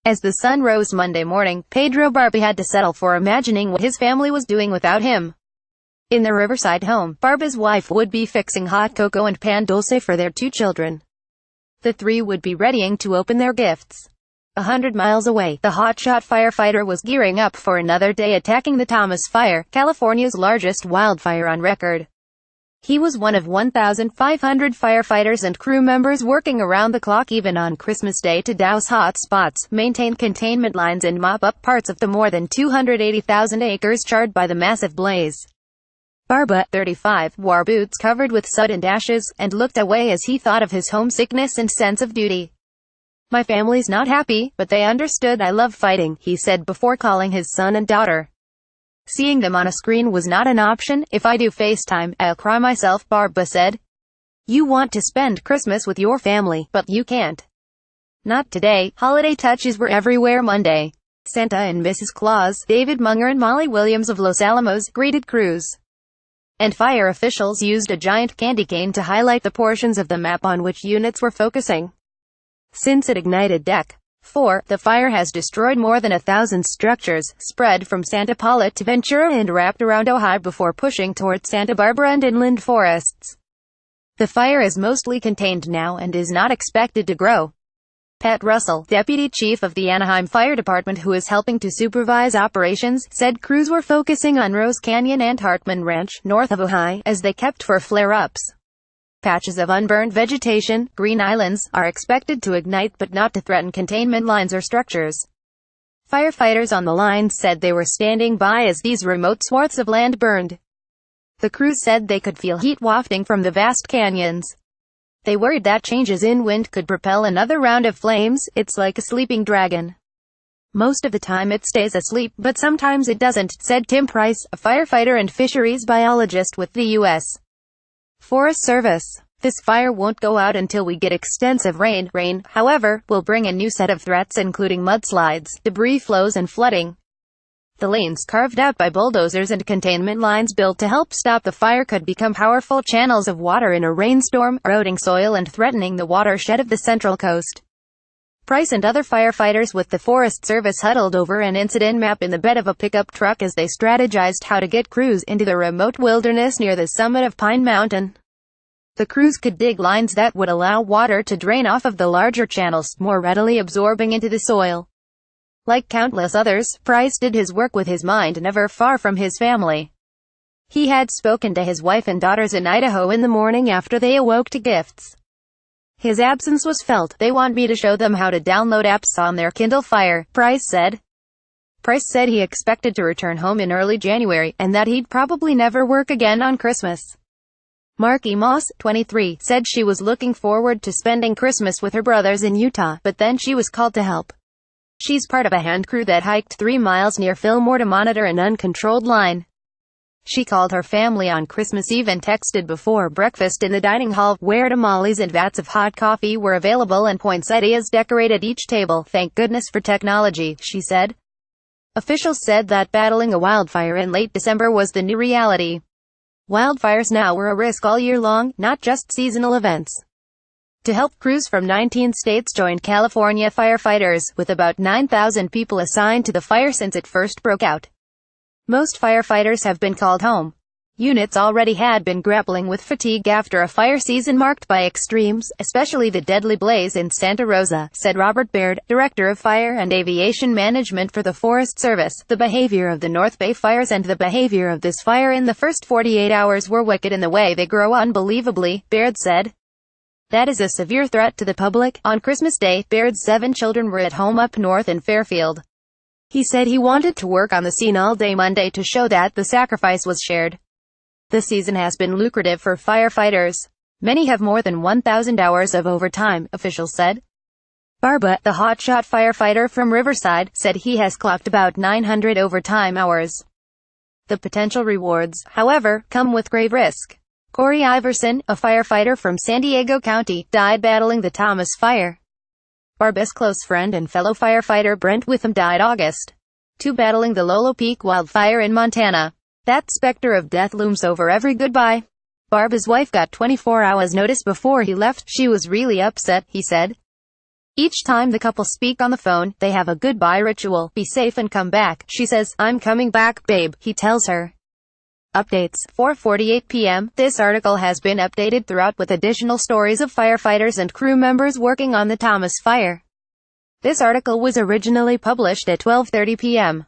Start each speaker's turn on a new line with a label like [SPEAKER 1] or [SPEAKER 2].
[SPEAKER 1] As the sun rose Monday morning, Pedro Barba had to settle for imagining what his family was doing without him. In their Riverside home, Barba's wife would be fixing hot cocoa and pan dulce for their 2 children. The 3 would be readying to open their gifts. 100 miles away, the hotshot firefighter was gearing up for another day attacking the Thomas Fire, California's largest wildfire on record. He was one of 1,500 firefighters and crew members working around the clock even on Christmas Day to douse hot spots, maintain containment lines and mop up parts of the more than 280,000 acres charred by the massive blaze. Barba, 35, wore boots covered with soot and ashes, and looked away as he thought of his homesickness and sense of duty. "My family's not happy, but they understood I love fighting," he said before calling his son and daughter. "Seeing them on a screen was not an option. If I do FaceTime, I'll cry myself," Barba said. "You want to spend Christmas with your family, but you can't. Not today." Holiday touches were everywhere Monday. Santa and Mrs. Claus, David Munger and Molly Williams of Los Alamos, greeted crews. And fire officials used a giant candy cane to highlight the portions of the map on which units were focusing. Since it ignited Deck 4, the fire has destroyed more than 1,000 structures, spread from Santa Paula to Ventura and wrapped around Ojai before pushing towards Santa Barbara and inland forests. The fire is mostly contained now and is not expected to grow. Pat Russell, deputy chief of the Anaheim Fire Department who is helping to supervise operations, said crews were focusing on Rose Canyon and Hartman Ranch, north of Ojai, as they kept for flare-ups. Patches of unburned vegetation, green islands, are expected to ignite but not to threaten containment lines or structures. Firefighters on the line said they were standing by as these remote swaths of land burned. The crews said they could feel heat wafting from the vast canyons. They worried that changes in wind could propel another round of flames. "It's like a sleeping dragon. Most of the time it stays asleep, but sometimes it doesn't," said Tim Price, a firefighter and fisheries biologist with the U.S. Forest Service. "This fire won't go out until we get extensive rain. Rain, however, will bring a new set of threats including mudslides, debris flows and flooding." The lanes carved out by bulldozers and containment lines built to help stop the fire could become powerful channels of water in a rainstorm, eroding soil and threatening the watershed of the Central Coast. Price and other firefighters with the Forest Service huddled over an incident map in the bed of a pickup truck as they strategized how to get crews into the remote wilderness near the summit of Pine Mountain. The crews could dig lines that would allow water to drain off of the larger channels, more readily absorbing into the soil. Like countless others, Price did his work with his mind never far from his family. He had spoken to his wife and daughters in Idaho in the morning after they awoke to gifts. His absence was felt. "They want me to show them how to download apps on their Kindle Fire," Price said. Price said he expected to return home in early January, and that he'd probably never work again on Christmas. Marky Moss, 23, said she was looking forward to spending Christmas with her brothers in Utah, but then she was called to help. She's part of a hand crew that hiked 3 miles near Fillmore to monitor an uncontrolled line. She called her family on Christmas Eve and texted before breakfast in the dining hall, where tamales and vats of hot coffee were available and poinsettias decorated each table. "Thank goodness for technology," she said. Officials said that battling a wildfire in late December was the new reality. Wildfires now were a risk all year long, not just seasonal events. To help, crews from 19 states joined California firefighters, with about 9,000 people assigned to the fire since it first broke out. Most firefighters have been called home. Units already had been grappling with fatigue after a fire season marked by extremes, especially the deadly blaze in Santa Rosa, said Robert Baird, Director of Fire and Aviation Management for the Forest Service. "The behavior of the North Bay fires and the behavior of this fire in the first 48 hours were wicked in the way they grow unbelievably," Baird said. "That is a severe threat to the public." On Christmas Day, Baird's 7 children were at home up north in Fairfield. He said he wanted to work on the scene all day Monday to show that the sacrifice was shared. The season has been lucrative for firefighters. Many have more than 1,000 hours of overtime, officials said. Barba, the hotshot firefighter from Riverside, said he has clocked about 900 overtime hours. The potential rewards, however, come with grave risk. Corey Iverson, a firefighter from San Diego County, died battling the Thomas Fire. Barba's close friend and fellow firefighter Brent Witham died August 2 battling the Lolo Peak wildfire in Montana. That specter of death looms over every goodbye. Barba's wife got 24 hours notice before he left. "She was really upset," he said. Each time the couple speak on the phone, they have a goodbye ritual. "Be safe and come back," she says. "I'm coming back, babe," he tells her. Updates. 4:48 p.m. This article has been updated throughout with additional stories of firefighters and crew members working on the Thomas fire. This article was originally published at 12:30 p.m.